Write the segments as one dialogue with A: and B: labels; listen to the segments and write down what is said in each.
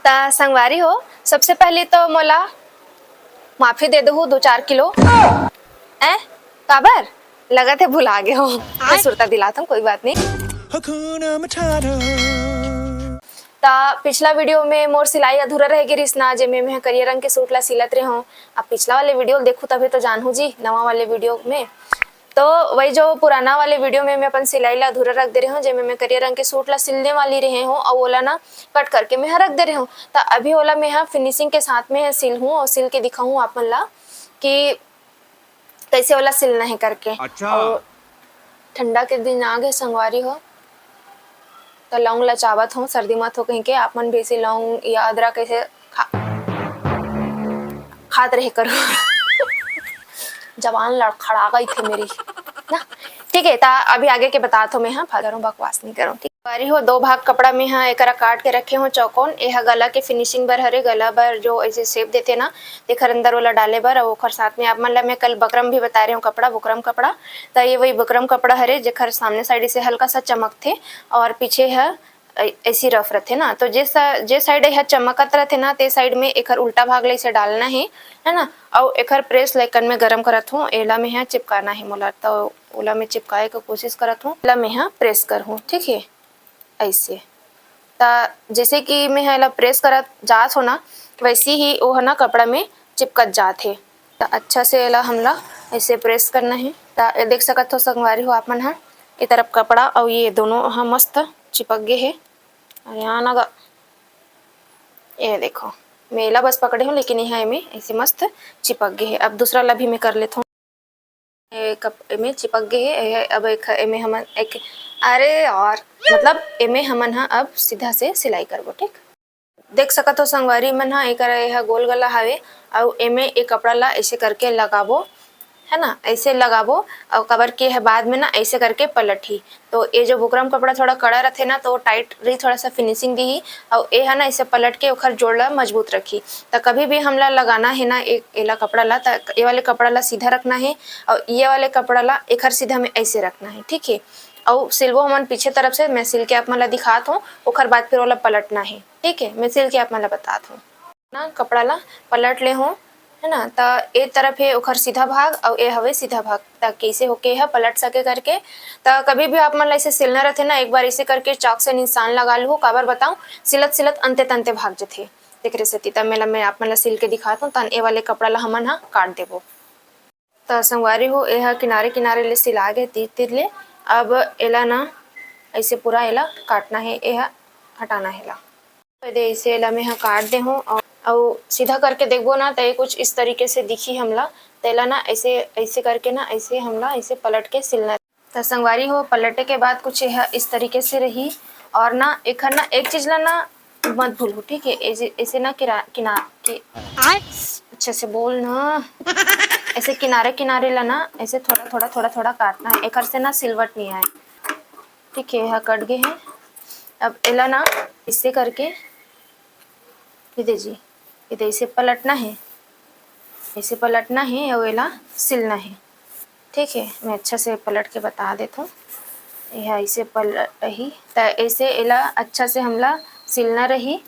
A: ता संगवारी हो, सबसे पहले तो मोला माफी दे दो 2-4 किलो। ए काबर लगा थे भुला गए हो। मैं सुरता दिलाता हूँ, कोई बात नहीं। ता पिछला वीडियो में मोर सिलाई अधूरा रह गई रिसना, जेमे मैं करिया रंग के सूट ला सिलत रहे हूँ। अब पिछला वाले वीडियो देखूँ तभी तो जानू जी नवा वाले वीडियो में। तो वही जो पुराना वाले वीडियो में मैं अपन सिलाई ला अधूरा रख दे रही हूँ, जेमे मैं करिया रंग के सूट ला सिलने वाली रहे हूँ और ओला ना कट करके मैं रख दे रही हूँ। तो अभी ओला मैं फिनिशिंग के साथ में सिल हूँ और सिल के दिखाऊँ आप मन ला कि कैसे ओला सिलना है करके।
B: अच्छा।
A: और ठंडा के दिन आ गए संगवारी हो, तो लौंग लचावत हूँ, सर्दी मत हो कहीं के आप मन भी ऐसे लौंग या अदरक ऐसे खात रहे करो। जवान लड़खड़ा गई थी मेरी ना। ठीक है, ता अभी आगे के बता तो मैं करूँ, बकवास नहीं करूँ। ठीक बारी हो, 2 भाग कपड़ा में एकरा काट के रखे हो चौकोन। यह गला के फिनिशिंग बर हरे, गला बर जो ऐसे शेप देते ना देकर अंदर वाला डाले बर। और ओखर साथ में आप मन ला मैं कल बकरम भी बता रहे हूँ कपड़ा, बुकरम कपड़ा। तो ये वही बकरम कपड़ा हरे जेकर सामने साइड से हल्का सा चमक थे और पीछे है ऐसी रफ रहते ना। तो जे साइड यह चमकत रहते ना ते साइड में एक उल्टा भाग ले से डालना है ना। और एक प्रेस लेकन में गरम करत हूँ, एला में यहाँ चिपकाना है मोला। तो ओला में चिपकाए की कोशिश करत हूँ, एला में यहाँ प्रेस कर हूँ। ठीक है, ऐसे ता जैसे कि मैं एला प्रेस करत जात हो ना, वैसे ही वो है ना कपड़ा में चिपकत जात है। तो अच्छा से एला हमला ऐसे प्रेस करना है। तो देख सकत हो संगवारी हो आप मन हाँ, ये तरफ कपड़ा और ये दोनों हाँ मस्त चिपक गए है। और यहाँ ना ये देखो मेला बस पकड़े हूँ, लेकिन यहाँ में ऐसे मस्त चिपक गए है। अब दूसरा ला भी मैं कर लेता हूँ। में चिपक गए है। अब एक एमे हमन एक अरे और मतलब एमे हमन हाँ अब सीधा से सिलाई करबो। ठीक देख सकत हो संगवारी मन हाँ, एक गोल गला हवे और एमे एक कपड़ा ला ऐसे करके लगाबो है ना, ऐसे लगाबो और कवर के है बाद में ना ऐसे करके पलटी। तो ये जो बुकरम कपड़ा थोड़ा कड़ा रहते ना तो टाइट रही, थोड़ा सा फिनिशिंग दी और ये है ना ऐसे पलट के ओखर जोड़ मजबूत रखी। तो कभी भी हमला लगाना है ना एक एला कपड़ा ला, तो ये वाले कपड़ा ला सीधा रखना है और ये वाले कपड़ा ला एक सीधा में ऐसे रखना है। ठीक है, और सिलवो हमन पीछे तरफ से मैं सिल के आप मला दिखात हूँ, ओखर बाद फिर वाला पलटना है। ठीक है, मैं सिल के आप मला बतात हूँ ना। कपड़ा ला पलट ले हूँ है ना। तो एक तरफ है ओखर सीधा भाग और ये हवे सीधा भाग, ताकि कैसे होके है पलट सके करके। तो कभी भी आप मन ऐसे सिलना रहते ना, एक बार ऐसे करके चाक से निशान लगा लू। काबर बताऊँ, सिलत सिलत अंते तंते भाग जाते देख रहे सती। तब मैं आप मन सिल के दिखाता हूँ। तन ए वाले कपड़ा ला हमन हाँ काट देबो। तो संगवारी हो यह किनारे किनारे ले सिला गए तीर तीर ले। अब एला ना ऐसे पूरा एला काटना है, यह हटाना है ला। ऐसे एला मैं हाँ काट दे हूँ और सीधा करके देखबो ना तो ये कुछ इस तरीके से दिखी हमला। तेला ना ऐसे ऐसे करके ना ऐसे हमला ऐसे पलट के सिलना। तो संगवारी हो पलटे के बाद कुछ यह इस तरीके से रही। और ना एक चीज ला ना मत भूलो। ठीक है, ऐसे ना अच्छे से बोल ना। ऐसे किनारे किनारे ला ना ऐसे थोड़ा थोड़ा काटना है, एक से ना सिलवट नहीं आए। ठीक है, यह कट गए हैं। अब एला ना इससे करके जी इधर इसे पलटना है, ऐसे पलटना है और एला सिलना है। ठीक है, मैं अच्छा से पलट के बता देता हूँ। यह ऐसे पलट ही तो ऐसे एला अच्छा से हमला सिलना रही।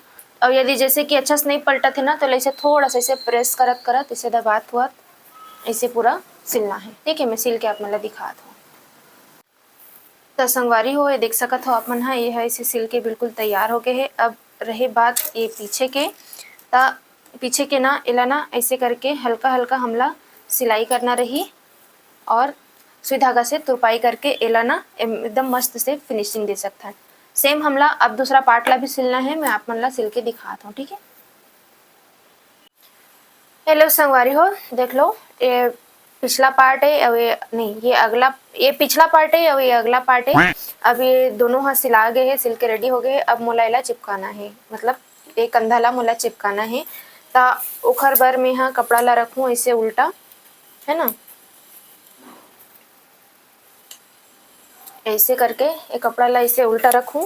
A: और यदि जैसे कि अच्छा से नहीं पलटा थे ना तो ऐसे थोड़ा सा ऐसे प्रेस करत करत इसे दबात हुआ ऐसे पूरा सिलना है। ठीक है, मैं सिल के आप मतलब दिखाता हूँ। तो संगवारी हो ये देख सकत हो आप मन हाँ, ये है इसे सिल के बिल्कुल तैयार हो गए है। अब रहे बात ये पीछे के, ता पीछे के ना एला ना ऐसे करके हल्का हल्का हमला सिलाई करना रही और सुई धागा से तुरपाई करके एला ना एकदम मस्त से फिनिशिंग दे सकता है। सेम हमला अब दूसरा पार्ट ला भी सिलना है, मैं आप मन ला सिल के दिखाता हूँ। ठीक है, हेलो संगवारी हो देख लो, ये पिछला पार्ट है और ये नहीं ये अगला, ये पिछला पार्ट है और ये अगला पार्ट है। अब ये दोनों हाँ सिला गए हैं, सिल के रेडी हो गए। अब मोला इला चिपकाना है, मतलब एक कंधा ला मोला चिपकाना है। ता उखर बर में हाँ कपड़ा ला रखूँ ऐसे उल्टा है ना, ऐसे करके ये कपड़ा ला ऐसे उल्टा रखूँ।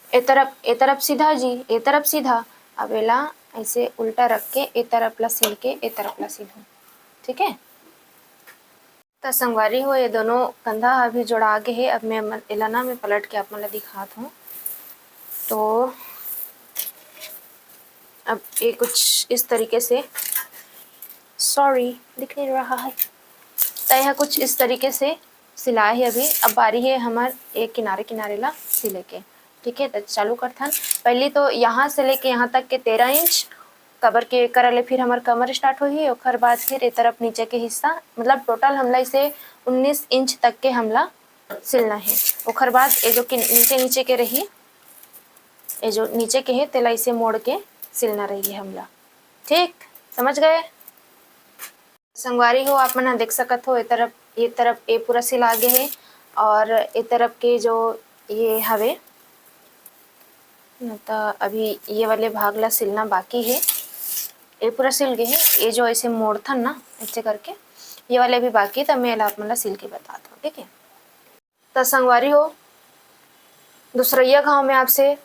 A: ए तरफ सीधा जी, ए तरफ सीधा। अब एला ऐसे उल्टा रख के ए तरफ ला सिल के ए तरफ ला सिलूँ। ठीक है, तो संगवारी हो ये दोनों कंधा अभी जोड़ा आगे है। अब मैं एला ना मैं पलट के आप मतलब दिखाता हूँ। तो अब ये कुछ इस तरीके से, सॉरी दिख नहीं रहा है, तो यह कुछ इस तरीके से सिला है अभी। अब बारी है हमार एक किनारे किनारे ला सिले के। ठीक है, तो चालू करथन। पहले तो यहाँ से लेके यहाँ तक के 13 इंच कबर के करले, फिर हमार कमर स्टार्ट होही। ओकर बाद फिर ए तरफ नीचे के हिस्सा, मतलब टोटल हमला इसे 19 इंच तक के हमला सिलना है। ओकर बाद ये जो नीचे नीचे के रही, ये जो नीचे के है तेला इसे मोड़ के सिलना रही है हमला। ठीक, समझ गए संगवारी हो? आप मन देख सकत हो, ये तरफ ये पूरा सिला गे है, और ये तरफ के जो ये हवे तो अभी ये वाले भाग ला सिलना बाकी है। ये पूरा सिल गए है, ये जो ऐसे मोड़थन ना ऐसे करके, ये वाले भी बाकी, तो मैं आप मन ला सिल के बताता हूँ। ठीक है, तो संगवारी हो, दूसरैया गाँव में आपसे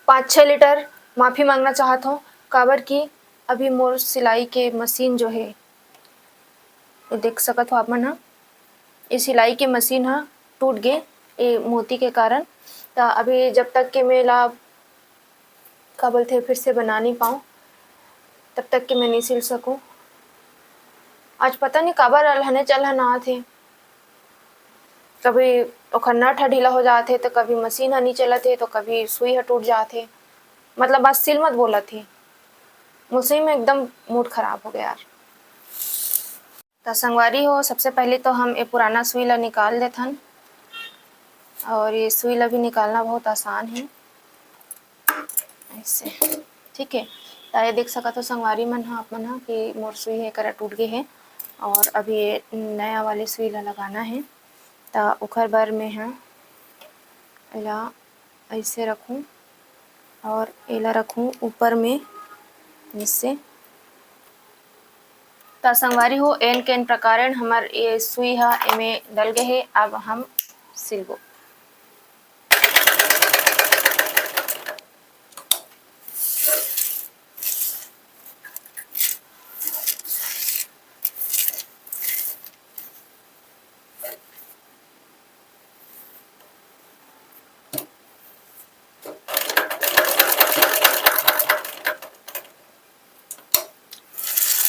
A: 5-6 लीटर माफ़ी मांगना चाहता हूँ। काबर की अभी मोर सिलाई के मशीन जो है, ये देख सकत हो आप मन हा, ये सिलाई के मशीन हा टूट गए ये मोती के कारण। तो अभी जब तक के मैं ला का बोलते फिर से बना नहीं पाऊँ, तब तक कि मैं नहीं सिल सकूँ। आज पता नहीं काबर अलहने चल ना थे, कभी ओखर नट ह ढीला हो जाते, तो कभी मशीन ह नहीं चलत है, तो कभी सुई ह टूट जाते। मतलब बस सिल मत बोला थी, मुझसे में एकदम मूड खराब हो गया यार। तो संगवारी हो, सबसे पहले तो हम ये पुराना सुई ला निकाल देथन, और ये सुई ला भी निकालना बहुत आसान है ऐसे। ठीक है, तो ये देख सकत हो संगवारी मन हा आप मन हा कि मोर सुई है करा टूट गए है, और अभी ये नया वाले सुई ला लगाना है। तो ओखर बर में हाँ एला ऐसे रखूँ, और एला रखूँ ऊपर में इससे। तो संगवारी हो, एन केन प्रकारेण हमार ये सुई हा एमे डल गए है। अब हम सिलबो।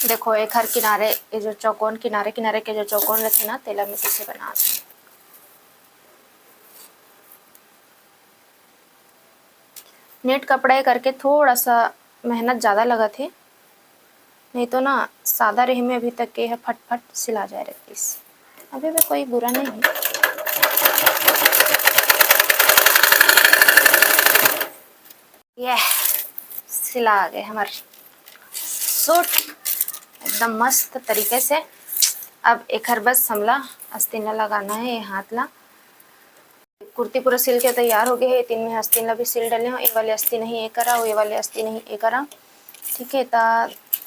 A: देखो एक हर किनारे ये जो चौकोन किनारे किनारे के जो चौकोन रहते ना, तेला में कैसे बना दें। नेट कपड़ा करके थोड़ा सा मेहनत ज़्यादा लगा थे, नहीं तो ना सादा रही में अभी तक के है फट सिला जाए रहे पीस। अभी भी कोई बुरा नहीं है। ये सिला आ गए हमारे सूट एकदम मस्त तरीके से। अब एक हर बस हमला आस्तीन लगाना है, ये हाथ ला। कुर्ती पूरा सिल के तैयार हो गए है। 3 में आस्तीन ला भी सिल डाले हो, ये वाले आस्तीन नहीं ये करा, ये वाले आस्तीन नहीं ये करा। ठीक है, तो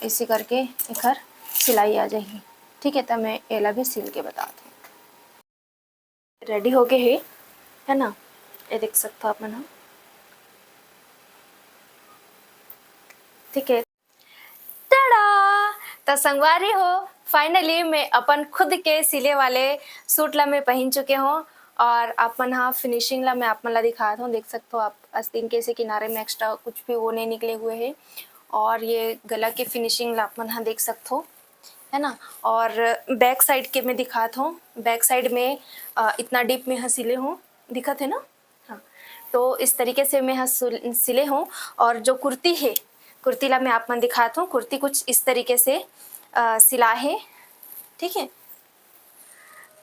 A: ऐसे करके एक हर सिलाई आ जाएगी। ठीक है, तो मैं एला भी सिल के बताती हूँ। रेडी हो गए है ना, ये देख सकते हो आप मन। ठीक है, टड़ा! तो संगवारी हो, फाइनली मैं अपन खुद के सिले वाले सूट ला मैं पहन चुके हूँ, और आप मन हाँ फिनिशिंग ला मैं आप मन ला दिखाता हूँ। देख सकते हो आप, आस्तीन के से किनारे में एक्स्ट्रा कुछ भी वो नहीं निकले हुए हैं, और ये गला के फिनिशिंग ला आप मन हाँ देख सकते हो, है ना। और बैक साइड के मैं दिखाता हूँ, बैक साइड में इतना डीप में हाँ सिले हूँ, दिखत है ना। हाँ, तो इस तरीके से मैं हाँ सिले हूँ। और जो कुर्ती है, कुर्ती ला मैं आप मन दिखाता हूँ। कुर्ती कुछ इस तरीके से सिला है। ठीक है,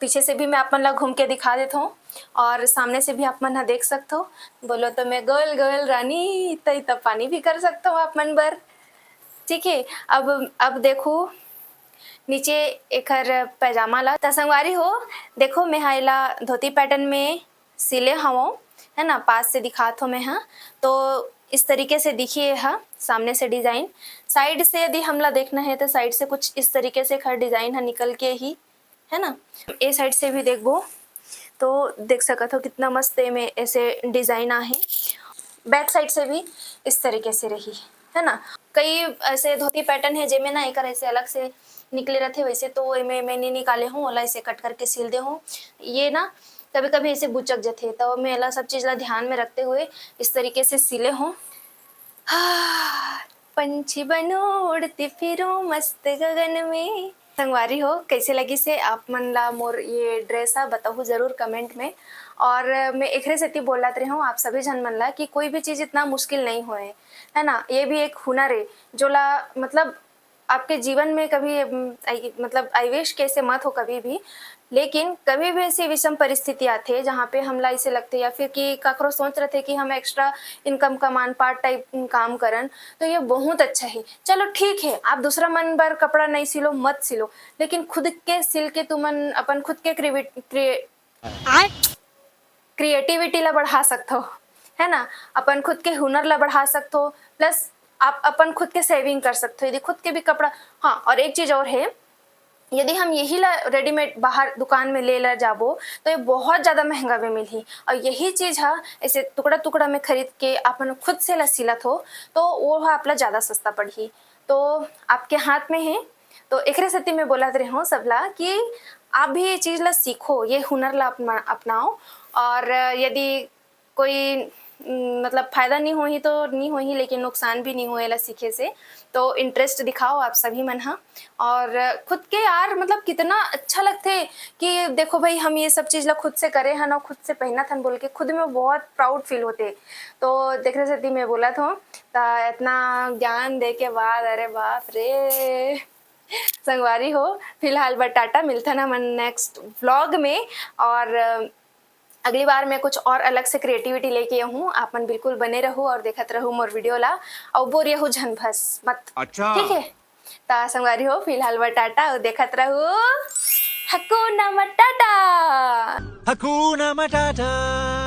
A: पीछे से भी मैं आप मन ला घूम के दिखा देता हूँ, और सामने से भी आप मन हाँ देख सकते हो। बोलो तो मैं गर्ल गर्ल रानी तई तब पानी भी कर सकता हूँ आप मन बर। ठीक है, अब देखो नीचे एक पैजामा ला। त संगवारी हो, देखो मैं हाइला धोती पैटर्न में सिले हूँ, है ना। पास से दिखात हो मैं, हाँ तो इस तरीके से दिखिए। हाँ, सामने से डिजाइन, साइड से यदि हमला देखना है तो साइड से कुछ इस तरीके से खर डिजाइन है निकल के ही, है ना। ए साइड से भी देखो तो देख सकते हो कितना मस्त में ऐसे डिजाइन आ है। बैक साइड से भी इस तरीके से रही, है ना। कई ऐसे धोती पैटर्न है जेमें ना एक ऐसे अलग से निकले रहते, वैसे तो मैं नहीं निकाले हूँ, ओला इसे कट करके सिल दे हूँ। ये ना कभी कभी ऐसे बुचक जाते, तो मैं एला सब चीज़ ला ध्यान में रखते हुए इस तरीके से सिले हूँ। हाँ, पंछी बनो उड़ती फिरूं मस्त गगन में। संगवारी हो, कैसे लगी से आप मन ला मोर ये ड्रेस बताओ जरूर कमेंट में। और मैं एकरे सेती बोलत रही हूँ आप सभी जन मन ला कि कोई भी चीज इतना मुश्किल नहीं होए, है ना। ये भी एक हुनर है जो ला मतलब आपके जीवन में कभी मतलब आईवेश कैसे मत हो कभी भी, लेकिन कभी भी ऐसी विषम परिस्थिति आते जहाँ पे हमला इसे लगते या फिर कि काकरो सोच रहे थे कि हम एक्स्ट्रा इनकम कमान पार्ट टाइप काम करन, तो ये बहुत अच्छा है। चलो ठीक है, आप दूसरा मन बार कपड़ा नहीं सिलो मत सिलो, लेकिन खुद के सिल के तुमन अपन खुद के क्रिएटिविटी ला बढ़ा सकते हो, है ना। अपन खुद के हुनर ला बढ़ा सकते हो, प्लस आप अपन खुद के सेविंग कर सकते हो यदि खुद के भी कपड़ा। हाँ, और एक चीज और है, यदि हम यही ला रेडीमेड बाहर दुकान में ले ला जाबो तो ये बहुत ज्यादा महंगा भी मिलही, और यही चीज है ऐसे टुकड़ा टुकड़ा में खरीद के अपन खुद से ला सिलत हो तो वो आपला ज्यादा सस्ता पड़ही। तो आपके हाथ में है। तो एकरे सेती में बोलत रही हूँ सबला कि आप भी ये चीज ला सीखो, ये हुनर ला अपनाओ। और यदि कोई मतलब फायदा नहीं होही तो नहीं होही, लेकिन नुकसान भी नहीं होएला सीखे से, तो इंटरेस्ट दिखाओ आप सभी मन हा। और खुद के यार मतलब कितना अच्छा लगते कि देखो भाई हम ये सब चीज ला खुद से करे हन और खुद से पहनत हन बोल के खुद में बहुत प्राउड फील होते। तो देखने से मैं बोला था इतना ज्ञान दे के बाद अरे बाप रे। संगवारी हो, फिलहाल बटाटा मिलता ना मन नेक्स्ट व्लॉग में। और अगली बार मैं कुछ और अलग से क्रिएटिविटी लेके हूँ, आप मन बिल्कुल बने रहो और देखत रहो मोर वीडियो ला और बोर रहू झन भस मत।
B: अच्छा
A: ठीक है, ता संगवारी हो फिलहाल बटाटा और देखत रहो हकुना मटाटा।
B: Hakuna Matata.